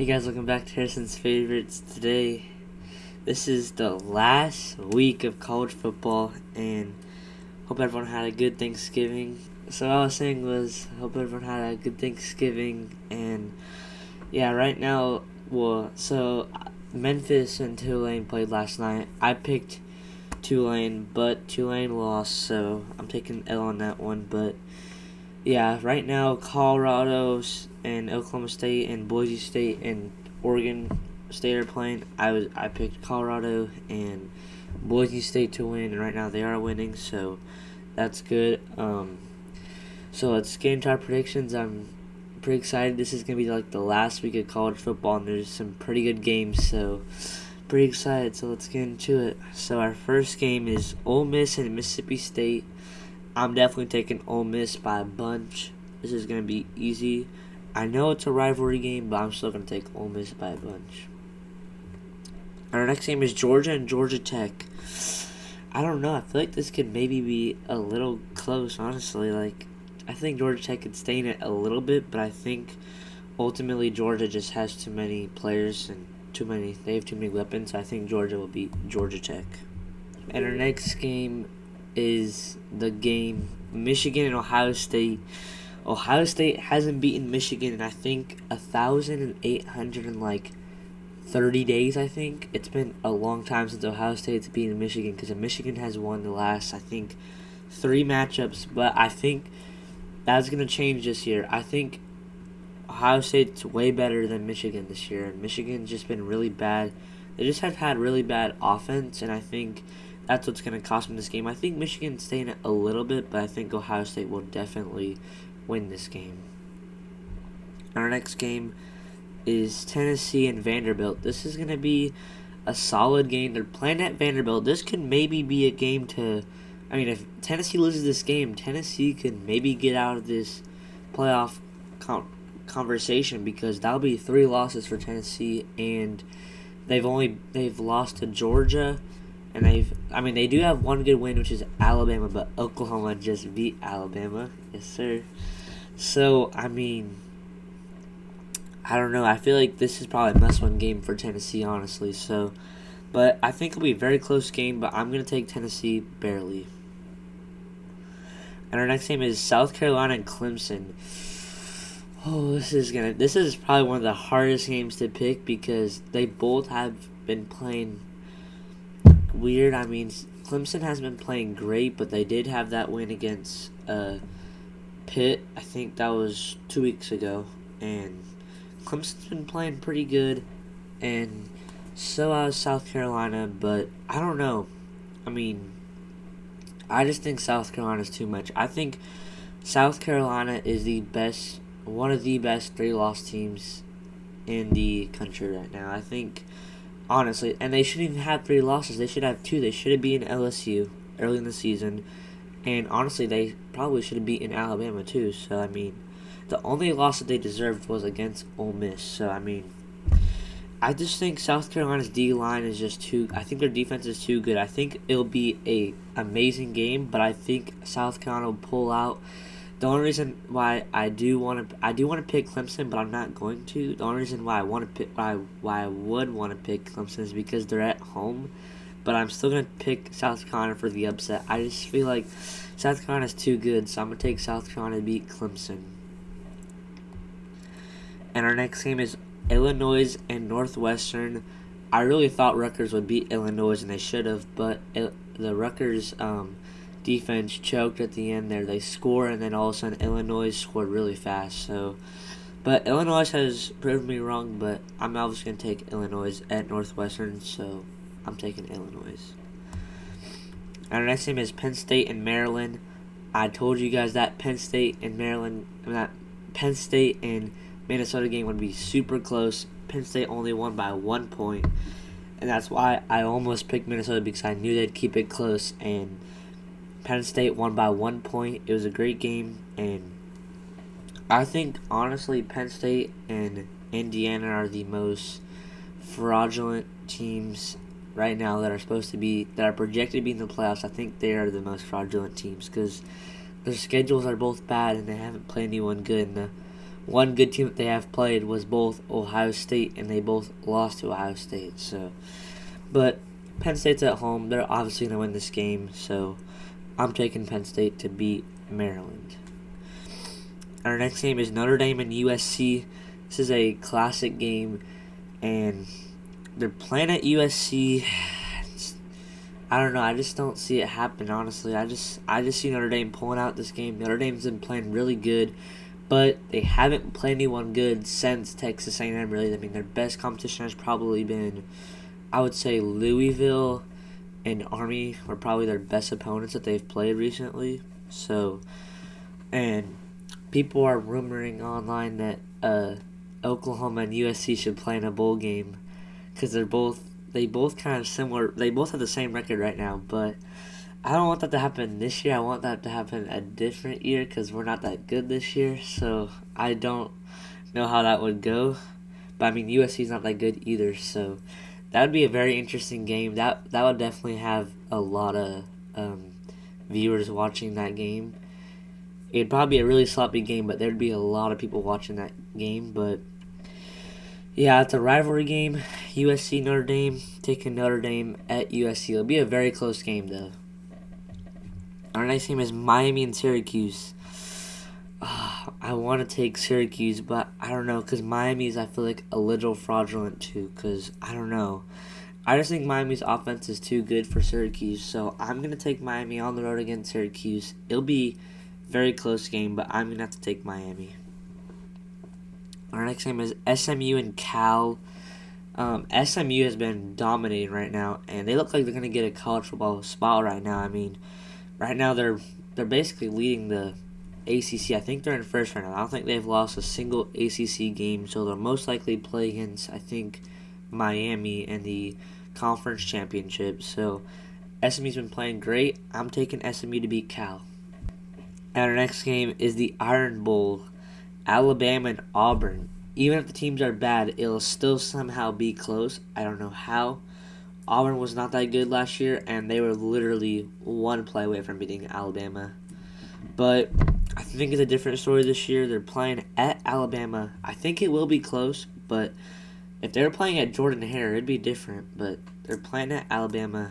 Hey guys, welcome back to Harrison's Favorites. Today, this is the last week of college football, and hope everyone had a good Thanksgiving. So what I was saying was, hope everyone had a good Thanksgiving, and yeah, right now, Memphis and Tulane played last night. I picked Tulane, but Tulane lost, so I'm taking L on that one, but yeah, right now Colorado and Oklahoma State and Boise State and Oregon State are playing. I picked Colorado and Boise State to win, and right now they are winning, so that's good. So let's get into our predictions. I'm pretty excited. This is gonna be like the last week of college football, and there's some pretty good games, so pretty excited. So let's get into it. So our first game is Ole Miss and Mississippi State. I'm definitely taking Ole Miss by a bunch. This is going to be easy. I know it's a rivalry game, but I'm still going to take Ole Miss by a bunch. Our next game is Georgia and Georgia Tech. I don't know. I feel like this could maybe be a little close, honestly. I think Georgia Tech could stay in it a little bit, but I think ultimately Georgia just has too many players and they have too many weapons. So I think Georgia will beat Georgia Tech. And our next game is the game Michigan and Ohio State. Ohio State hasn't beaten Michigan in I think 1,830 days. I think it's been a long time since Ohio State's beaten Michigan, because Michigan has won the last 3 matchups, but I think that's gonna change this year. I think Ohio State's way better than Michigan this year, and Michigan's just been really bad. They just have had really bad offense, and I think that's what's going to cost them this game. I think Michigan's staying it a little bit, but I think Ohio State will definitely win this game. Our next game is Tennessee and Vanderbilt. This is going to be a solid game. They're playing at Vanderbilt. This could maybe be a game if Tennessee loses this game, Tennessee could maybe get out of this playoff conversation, because that'll be 3 losses for Tennessee, and they've lost to Georgia. And they do have one good win, which is Alabama, but Oklahoma just beat Alabama. Yes, sir. So, I don't know. I feel like this is probably a must-win game for Tennessee, honestly. So, but I think it'll be a very close game, but I'm going to take Tennessee barely. And our next game is South Carolina and Clemson. Oh, this is probably one of the hardest games to pick, because they both have been playing weird. Clemson hasn't been playing great, but they did have that win against Pitt. I think that was 2 weeks ago, and Clemson's been playing pretty good, and so has South Carolina, but I don't know. I just think South Carolina's too much. I think South Carolina is one of the best 3-loss teams in the country right now. I think, honestly, and they shouldn't even have 3 losses. They should have 2. They should have beaten LSU early in the season. And honestly, they probably should have beaten Alabama too. So, the only loss that they deserved was against Ole Miss. So, I just think South Carolina's D-line is just I think their defense is too good. I think it'll be a amazing game, but I think South Carolina will pull out. The only reason why I do want to pick Clemson, but I'm not going to. The only reason why I would want to pick Clemson is because they're at home, but I'm still gonna pick South Carolina for the upset. I just feel like South Carolina is too good, so I'm gonna take South Carolina to beat Clemson. And our next game is Illinois and Northwestern. I really thought Rutgers would beat Illinois, and they should have, but the Rutgers defense choked at the end there. They score, and then all of a sudden Illinois scored really fast. But Illinois has proved me wrong, but I'm obviously going to take Illinois at Northwestern, so I'm taking Illinois. And our next game is Penn State and Maryland. I told you guys that Penn State and Minnesota game would be super close. Penn State only won by 1 point, and that's why I almost picked Minnesota, because I knew they'd keep it close, and Penn State won by 1 point. It was a great game, and I think, honestly, Penn State and Indiana are the most fraudulent teams right now that are projected to be in the playoffs. I think they are the most fraudulent teams, because their schedules are both bad, and they haven't played anyone good. And the one good team that they have played was both Ohio State, and they both lost to Ohio State. So, but Penn State's at home. They're obviously going to win this game, so I'm taking Penn State to beat Maryland. Our next game is Notre Dame and USC. This is a classic game, and they're playing at USC. I don't know. I just don't see it happen, honestly. I just see Notre Dame pulling out this game. Notre Dame's been playing really good, but they haven't played anyone good since Texas A&M, really. I mean, their best competition has probably been, I would say, Louisville and Army are probably their best opponents that they've played recently. So, and people are rumoring online that Oklahoma and USC should play in a bowl game because they both kind of similar. They both have the same record right now, but I don't want that to happen this year. I want that to happen a different year because we're not that good this year. So I don't know how that would go. But I mean, USC's not that good either. So that would be a very interesting game. That would definitely have a lot of viewers watching that game. It'd probably be a really sloppy game, but there'd be a lot of people watching that game. But yeah, it's a rivalry game. USC Notre Dame, taking Notre Dame at USC. It'll be a very close game, though. Our next game is Miami and Syracuse. I want to take Syracuse, but I don't know, because Miami's, I feel like, a little fraudulent, too, because I don't know. I just think Miami's offense is too good for Syracuse, so I'm going to take Miami on the road against Syracuse. It'll be a very close game, but I'm going to have to take Miami. Our next game is SMU and Cal. SMU has been dominating right now, and they look like they're going to get a college football spot right now. I mean, right now they're basically leading the ACC. I think they're in first right now. I don't think they've lost a single ACC game, so they'll most likely play against, I think, Miami in the conference championship. So SMU's been playing great. I'm taking SMU to beat Cal. And our next game is the Iron Bowl. Alabama and Auburn. Even if the teams are bad, it'll still somehow be close. I don't know how. Auburn was not that good last year, and they were literally one play away from beating Alabama. But I think it's a different story this year. They're playing at Alabama. I think it will be close, but if they were playing at Jordan-Hare, it'd be different. But they're playing at Alabama.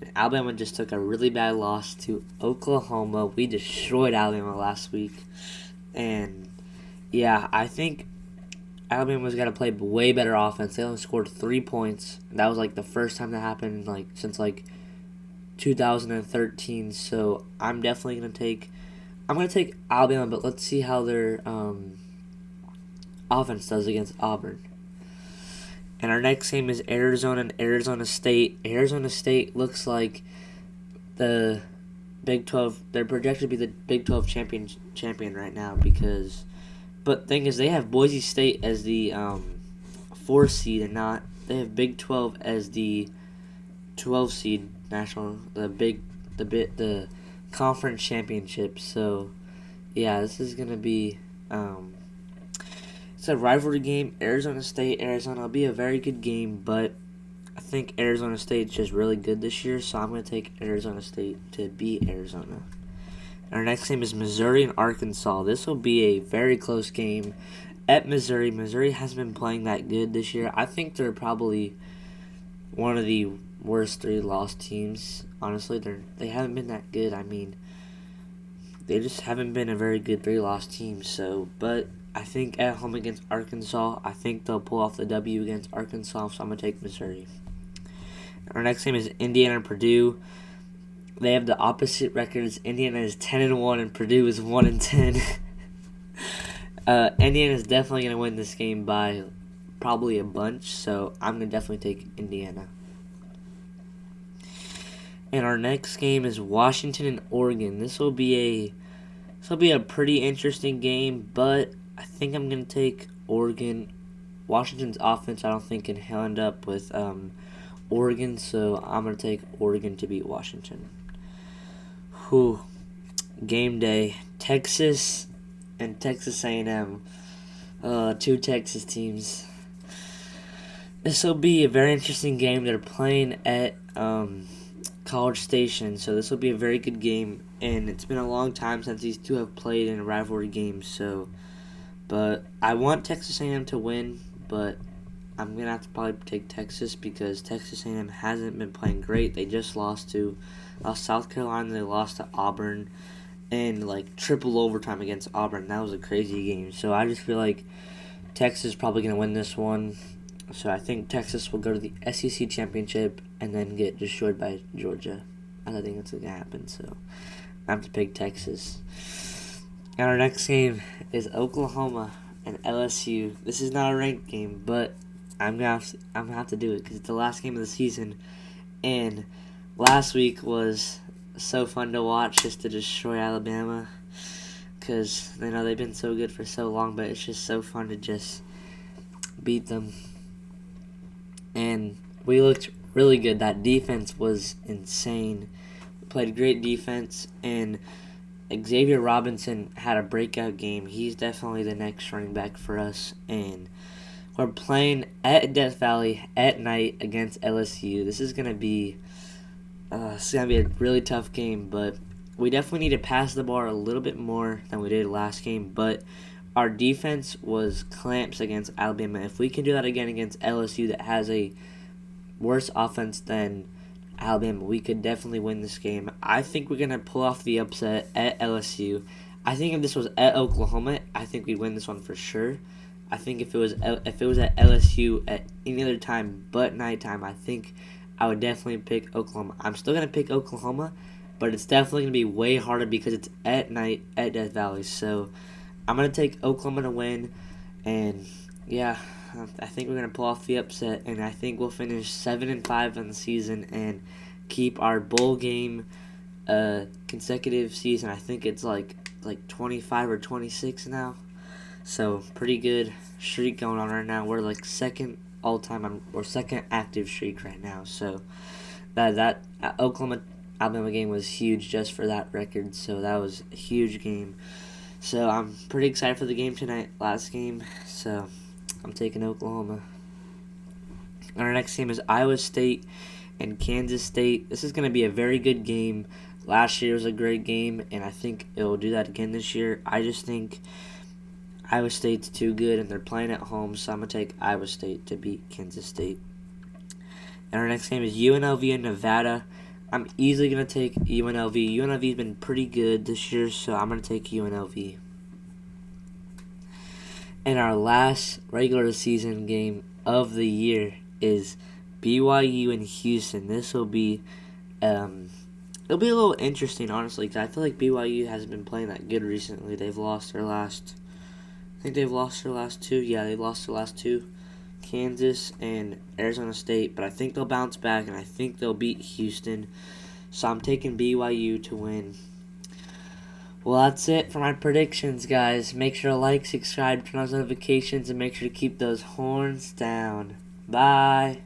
And Alabama just took a really bad loss to Oklahoma. We destroyed Alabama last week. And yeah, I think Alabama's got to play way better offense. They only scored 3 points. That was like the first time that happened since 2013. So I'm definitely gonna take Alabama, but let's see how their offense does against Auburn. And our next game is Arizona and Arizona State. Arizona State looks like the Big 12. They're projected to be the Big 12 champion right now because. But thing is, they have Boise State as the 4 seed, and they have Big 12 as the 12 seed the conference championship. So yeah, this is gonna be it's a rivalry game. Arizona will be a very good game, but I think Arizona State's just really good this year, so I'm gonna take Arizona State to beat Arizona. Our next game is Missouri and Arkansas. This will be a very close game at Missouri. Missouri hasn't been playing that good this year. I think they're probably one of the worst 3-loss teams. Honestly, they haven't been that good. I mean, they just haven't been a very good 3-loss team. So, but I think at home against Arkansas, I think they'll pull off the W against Arkansas. So I'm gonna take Missouri. Our next game is Indiana and Purdue. They have the opposite records. Indiana is 10-1 and Purdue is 1-10. Indiana is definitely going to win this game by probably a bunch, so I'm going to definitely take Indiana. And our next game is Washington and Oregon. This will be a pretty interesting game, but I think I'm going to take Oregon. Washington's offense I don't think can end up with Oregon, so I'm going to take Oregon to beat Washington. Game day. Texas and Texas A&M. Two Texas teams. This will be a very interesting game. They're playing at College Station, so this will be a very good game. And it's been a long time since these two have played in a rivalry game, so But I want Texas A&M to win, but I'm gonna have to probably take Texas because Texas A&M hasn't been playing great. They just lost South Carolina. They lost to Auburn in like triple overtime against Auburn. That was a crazy game. So I just feel like Texas is probably gonna win this one. So I think Texas will go to the SEC championship and then get destroyed by Georgia. I don't think that's gonna happen. So I have to pick Texas. And our next game is Oklahoma and LSU. This is not a ranked game, but I'm gonna have to do it because it's the last game of the season. And last week was so fun to watch, just to destroy Alabama, because they've been so good for so long. But it's just so fun to just beat them. And we looked really good. That defense was insane. We played great defense, and Xavier Robinson had a breakout game. He's definitely the next running back for us. And we're playing at Death Valley at night against LSU. This is gonna be a really tough game, but we definitely need to pass the ball a little bit more than we did last game. But our defense was clamps against Alabama. If we can do that again against LSU, that has a worse offense than Alabama, we could definitely win this game. I think we're gonna pull off the upset at LSU. I think if this was at Oklahoma, I think we'd win this one for sure. I think if it was at LSU at any other time but nighttime, I think I would definitely pick Oklahoma. I'm still gonna pick Oklahoma, but it's definitely gonna be way harder because it's at night at Death Valley. So I'm gonna take Oklahoma to win, and yeah, I think we're gonna pull off the upset, and I think we'll finish 7-5 in the season and keep our bowl game consecutive season. I think it's like 25 or 26 now, so pretty good streak going on right now. We're like second all time or second active streak right now. So that Oklahoma Alabama game was huge just for that record. So that was a huge game. So I'm pretty excited for the game tonight. Last game. So I'm taking Oklahoma. Our next game is Iowa State and Kansas State. This is going to be a very good game. Last year was a great game, and I think it will do that again this year. I just think Iowa State's too good, and they're playing at home, so I'm going to take Iowa State to beat Kansas State. And our next game is UNLV and Nevada. I'm easily going to take UNLV. UNLV's been pretty good this year, so I'm going to take UNLV. And our last regular season game of the year is BYU and Houston. This will be it'll be a little interesting, honestly, because I feel like BYU hasn't been playing that good recently. They've lost their last two. Yeah, they've lost their last two, Kansas and Arizona State. But I think they'll bounce back, and I think they'll beat Houston. So I'm taking BYU to win. Well, that's it for my predictions, guys. Make sure to like, subscribe, turn on notifications, and make sure to keep those horns down. Bye.